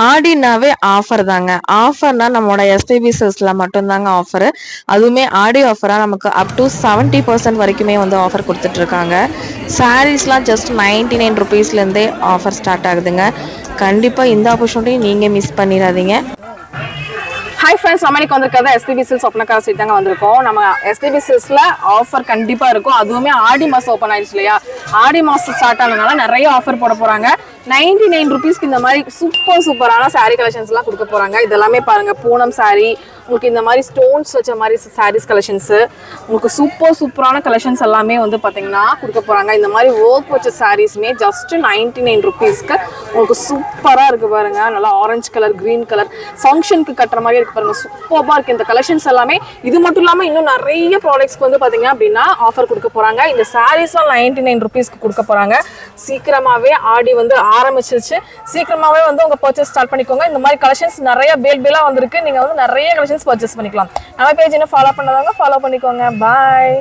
ஆடினாவே offer தாங்க. ஆஃபர்னா நம்மளோட SPB சில்க்ஸ்ல மட்டும் தாங்க ஆஃபரு. அதுவுமே ஆடி ஆஃபரா நமக்கு அப் டூ 70% வரைக்குமே வந்து ஆஃபர் குடுத்துட்டு இருக்காங்க. சாரீஸ்லாம் ஜஸ்ட் ₹99 இருந்தே ஆஃபர் ஸ்டார்ட் ஆகுதுங்க. கண்டிப்பா இந்த ஆப்பர்ச்சுனிட்டி நீங்க மிஸ் பண்ணிடாதீங்க. ஹாய் ஃப்ரெண்ட்ஸ், நம்ம இன்னைக்கு வந்திருக்கிறது எஸ்பிபி சில்ஸ் ஒப்பனக்கார ஸ்ட்ரீட் தாங்க வந்திருக்கோம். நம்ம எஸ்பிபி சில்ஸ்ல ஆஃபர் கண்டிப்பா இருக்கும். அதுவுமே ஆடி மாசம் ஓப்பன் ஆயிடுச்சு இல்லையா? ஆடி மாசம் ஸ்டார்ட் ஆனதுனால நிறைய ஆஃபர் போட போறாங்க. ₹99 இந்த மாதிரி சூப்பரான சாரீ கலெக்ஷன்ஸ் எல்லாம் கொடுக்க போறாங்க. இதெல்லாமே பாருங்க, பூனம் சாரீ, உங்களுக்கு இந்த மாதிரி ஸ்டோன்ஸ் வச்ச மாதிரி சாரீஸ் கலெக்ஷன்ஸ், உங்களுக்கு சூப்பரான கலெக்ஷன்ஸ் எல்லாமே வந்து பாத்தீங்கன்னா கொடுக்க போறாங்க. இந்த மாதிரி ஒர்க் வச்ச சாரீஸ்மே ஜஸ்ட் ₹99க்கு உங்களுக்கு சூப்பரா இருக்கு பாருங்க. நல்லா ஆரஞ்சு கலர், கிரீன் கலர், ஃபங்க்ஷனுக்கு கட்டுற மாதிரி இருக்கு பாருங்க. சூப்பரா இருக்கு இந்த கலெக்ஷன்ஸ் எல்லாமே. இது மட்டும் இல்லாம இன்னும் நிறைய ப்ராடக்ட்ஸ்க்கு வந்து பாத்தீங்க அப்படின்னா ஆஃபர் கொடுக்க போறாங்க. இந்த சாரீஸ் ₹99க்கு கொடுக்க போறாங்க. சீக்கிரமாவே ஆடி வந்து ஆரம்பிச்சிருச்சு. சீக்கிரமாவே வந்து உங்க பர்ச்சேஸ் ஸ்டார்ட் பண்ணிக்கோங்க. இந்த மாதிரி கலெக்ஷன்ஸ் நிறைய பேலா வந்திருக்கு. நீங்க வந்து நிறைய கலெக்ஷன்ஸ் பர்ச்சேஸ் பண்ணிக்கலாம். நம்ம பேஜ் என்ன ஃபாலோ பண்ணாதவங்க ஃபாலோ பண்ணிக்கோங்க. பாய்.